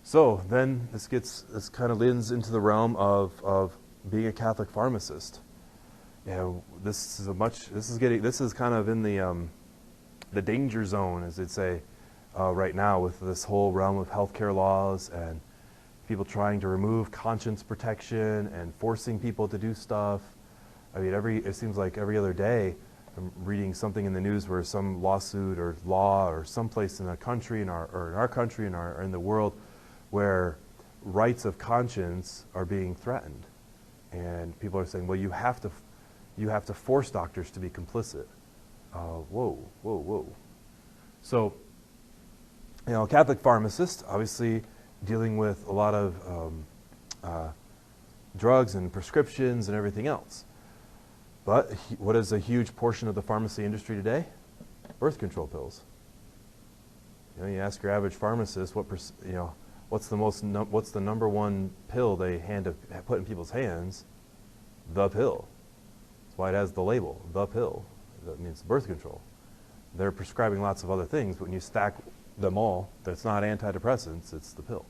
So then this kind of leans into the realm of being a Catholic pharmacist. You know, this is kind of in the danger zone, as they'd say, right now, with this whole realm of healthcare laws and people trying to remove conscience protection and forcing people to do stuff. I mean, it seems like every other day I'm reading something in the news where some lawsuit or law or someplace in the country, in our country, in the world, where rights of conscience are being threatened, and people are saying, well, you have to force doctors to be complicit. Whoa. So, you know, a Catholic pharmacist, obviously dealing with a lot of drugs and prescriptions and everything else. But what is a huge portion of the pharmacy industry today? Birth control pills. You know, you ask your average pharmacist what's the number one pill they put in people's hands? The pill. That's why it has the label, the pill. That means birth control. They're prescribing lots of other things, but when you stack them all, that's not antidepressants, it's the pill.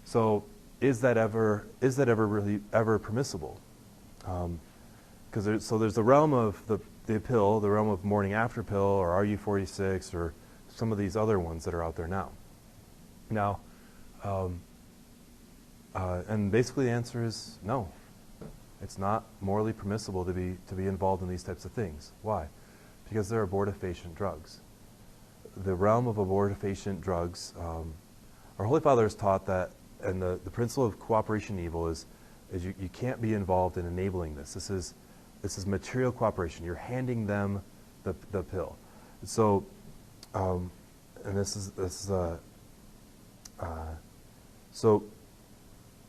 So is that ever really ever permissible? Because there's the realm of the pill, the realm of morning after pill, or RU46, or some of these other ones that are out there now. Now, and basically the answer is no. It's not morally permissible to be involved in these types of things. Why? Because they're abortifacient drugs. The realm of abortifacient drugs, our Holy Father has taught that, and the principle of cooperation in evil is you can't be involved in enabling this. This is material cooperation. You're handing them the pill. So, and so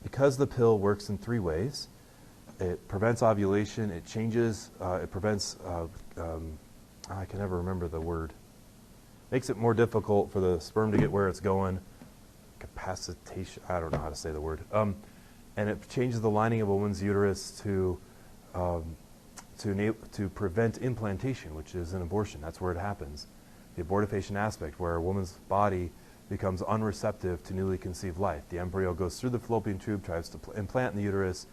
because the pill works in three ways, it prevents ovulation, it changes, it prevents, I can never remember the word. Makes it more difficult for the sperm to get where it's going. Capacitation, I don't know how to say the word. And it changes the lining of a woman's uterus to prevent implantation, which is an abortion. That's where it happens. The abortifacient aspect, where a woman's body becomes unreceptive to newly conceived life. The embryo goes through the fallopian tube, tries to implant in the uterus,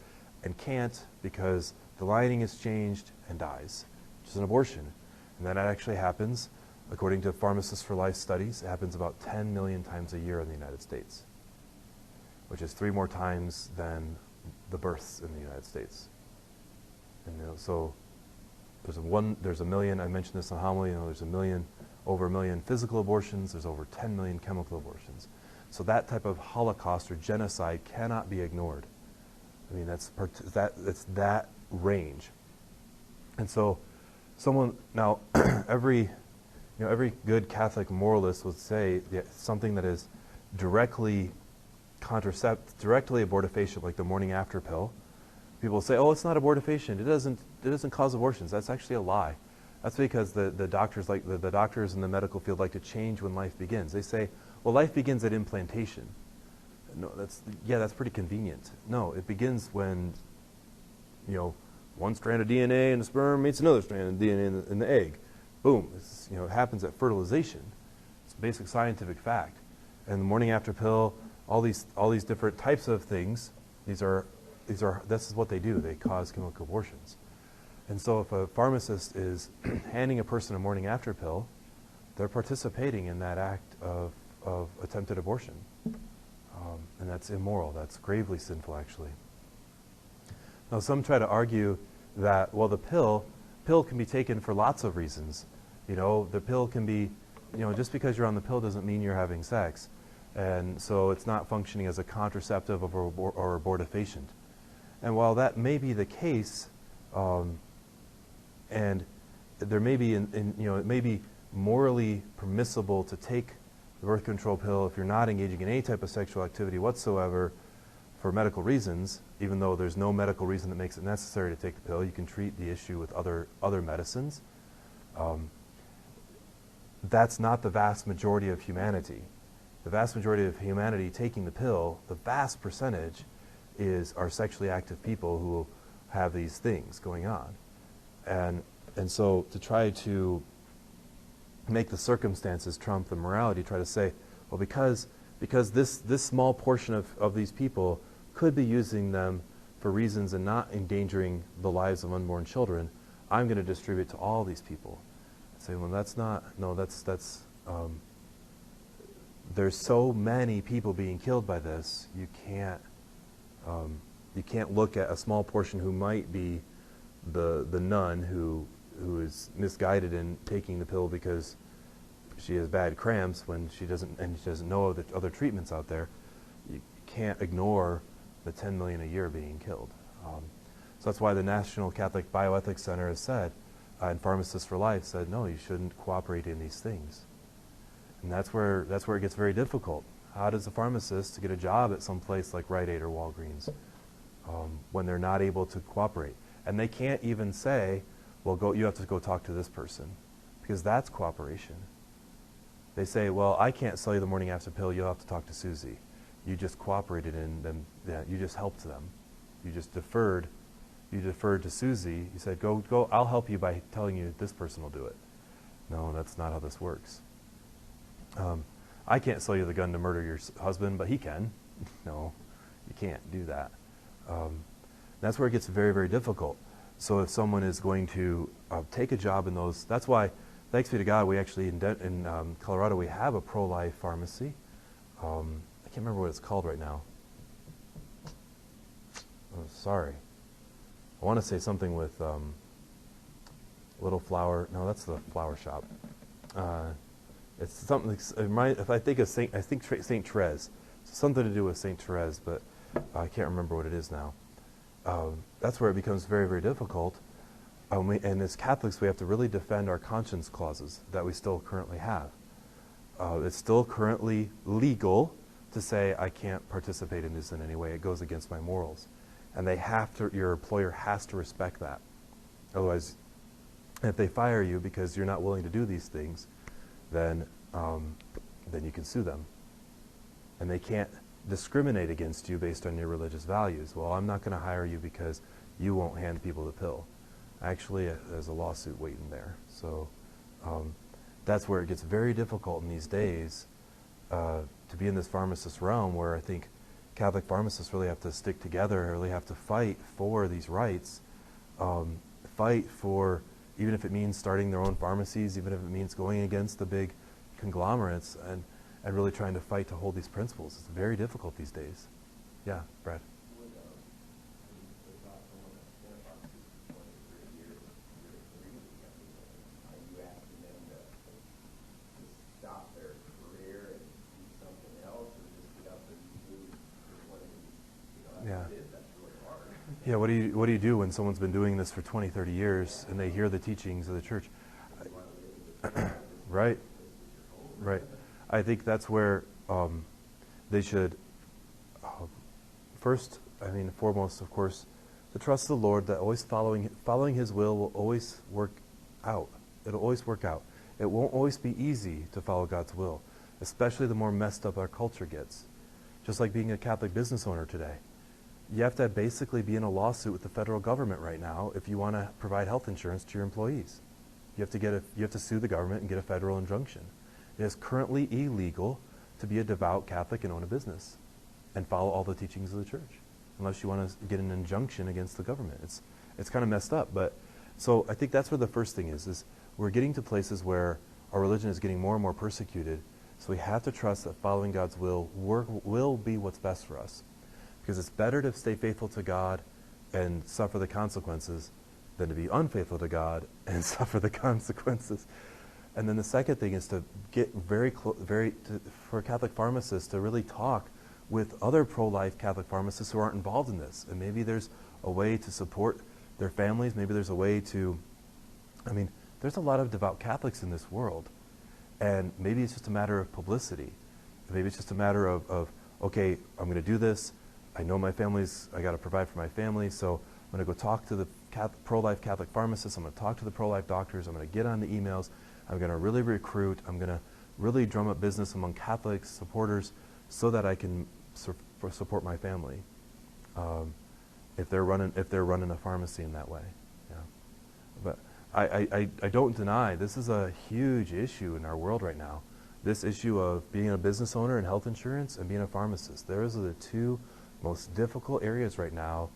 and can't because the lining is changed and dies, which is an abortion. And that actually happens, according to Pharmacist for Life studies, it happens about 10 million times a year in the United States, which is 3 more times than the births in the United States. And so there's a million, I mentioned this in homily, there's over a million physical abortions, there's over 10 million chemical abortions. So that type of Holocaust or genocide cannot be ignored. I mean, it's that range. And so now every good Catholic moralist would say that something that is directly abortifacient, like the morning after pill. People say, oh, it's not abortifacient. It doesn't cause abortions. That's actually a lie. That's because the doctors the doctors in the medical field like to change when life begins. They say, well, life begins at implantation. No, that's pretty convenient. No, it begins when, one strand of DNA in the sperm meets another strand of DNA in the egg. Boom. It happens at fertilization. It's a basic scientific fact. And the morning after pill, all these different types of things, this is what they do. They cause chemical abortions. And so if a pharmacist is handing a person a morning after pill, they're participating in that act of attempted abortion. And that's immoral. That's gravely sinful, actually. Now, some try to argue that, well, the pill can be taken for lots of reasons. The pill can be, just because you're on the pill doesn't mean you're having sex. And so it's not functioning as a contraceptive or abortifacient. And while that may be the case, and there may be, it may be morally permissible to take the birth control pill if you're not engaging in any type of sexual activity whatsoever for medical reasons, even though there's no medical reason that makes it necessary to take the pill. You can treat the issue with other medicines. That's not the vast majority of humanity. The vast majority of humanity taking the pill, the vast percentage are sexually active people who have these things going on. And so to try to make the circumstances trump the morality, try to say, well, because because this small portion of these people could be using them for reasons and not endangering the lives of unborn children, I'm going to distribute to all these people. I say, well, that's not, no, there's so many people being killed by this, you can't look at a small portion who might be the nun who is misguided in taking the pill because she has bad cramps when she doesn't know that other treatments out there. You can't ignore the 10 million a year being killed. So that's why the National Catholic Bioethics Center has said, and Pharmacists for Life said, no, you shouldn't cooperate in these things. And that's where it gets very difficult. How does a pharmacist get a job at some place like Rite Aid or Walgreens when they're not able to cooperate? And they can't even say, well, you have to go talk to this person, because that's cooperation. They say, well, I can't sell you the morning after pill, you'll have to talk to Susie. You just cooperated in them, you just helped them. You just deferred to Susie. You said, go, I'll help you by telling you this person will do it. No, that's not how this works. I can't sell you the gun to murder your husband, but he can. No, you can't do that. That's where it gets very, very difficult. So if someone is going to take a job in those, that's why, thanks be to God, we actually, in Colorado, we have a pro-life pharmacy. I can't remember what it's called right now. Oh, sorry. I want to say something with Little Flower. No, that's the flower shop. It's something. If I think of Saint Therese, something to do with Saint Therese, but I can't remember what it is now. That's where it becomes very, very difficult. And as Catholics, we have to really defend our conscience clauses that we still currently have. It's still currently legal to say, I can't participate in this in any way. It goes against my morals. And they have to, your employer has to respect that. Otherwise, if they fire you because you're not willing to do these things, then you can sue them. And they can't discriminate against you based on your religious values. Well, I'm not going to hire you because you won't hand people the pill. Actually, there's a lawsuit waiting there. So that's where it gets very difficult in these days to be in this pharmacist realm, where I think Catholic pharmacists really have to stick together, really have to fight for these rights, fight for, even if it means starting their own pharmacies, even if it means going against the big conglomerates, and really trying to fight to hold these principles. It's very difficult these days. Yeah, Brad. Yeah. Yeah, what do you do when someone's been doing this for 20, 30 years and they hear the teachings of the church? Right. Right. I think that's where they should foremost, of course, to trust the Lord, that always following His will always work out. It'll always work out. It won't always be easy to follow God's will, especially the more messed up our culture gets. Just like being a Catholic business owner today. You have to basically be in a lawsuit with the federal government right now if you want to provide health insurance to your employees. You have to sue the government and get a federal injunction. It is currently illegal to be a devout Catholic and own a business and follow all the teachings of the church, unless you want to get an injunction against the government. It's kind of messed up, but so I think that's where the first thing is we're getting to places where our religion is getting more and more persecuted, so we have to trust that following God's will be what's best for us. Because it's better to stay faithful to God and suffer the consequences than to be unfaithful to God and suffer the consequences. And then the second thing is to get for Catholic pharmacists to really talk with other pro-life Catholic pharmacists who aren't involved in this. And maybe there's a way to support their families. Maybe there's a way to, there's a lot of devout Catholics in this world. And maybe it's just a matter of publicity. Maybe it's just a matter of okay, I'm going to do this. I know I got to provide for my family, so I'm going to go talk to the pro-life Catholic pharmacists. I'm going to talk to the pro-life doctors. I'm going to get on the emails. I'm going to really recruit. I'm going to really drum up business among Catholic supporters so that I can support my family. If they're running a pharmacy in that way, yeah. But I don't deny this is a huge issue in our world right now. this issue of being a business owner and health insurance and being a pharmacist. Those are the two most difficult areas right now,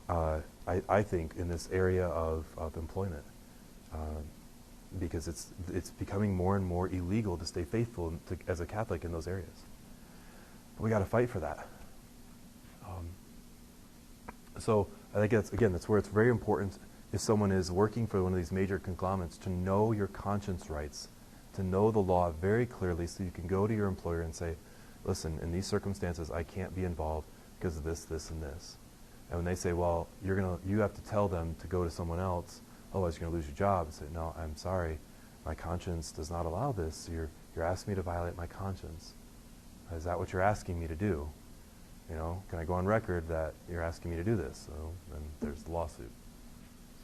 I think, in this area of employment. Because it's becoming more and more illegal to stay faithful as a Catholic in those areas. But we got to fight for that. So I think that's where it's very important, if someone is working for one of these major conglomerates, to know your conscience rights, to know the law very clearly, so you can go to your employer and say, listen, in these circumstances, I can't be involved because of this, this, and this. And when they say, well, you have to tell them to go to someone else, otherwise you're going to lose your job, and say, no, I'm sorry, my conscience does not allow this. You're asking me to violate my conscience. Is that what you're asking me to do? You know, can I go on record that you're asking me to do this? So then there's the lawsuit.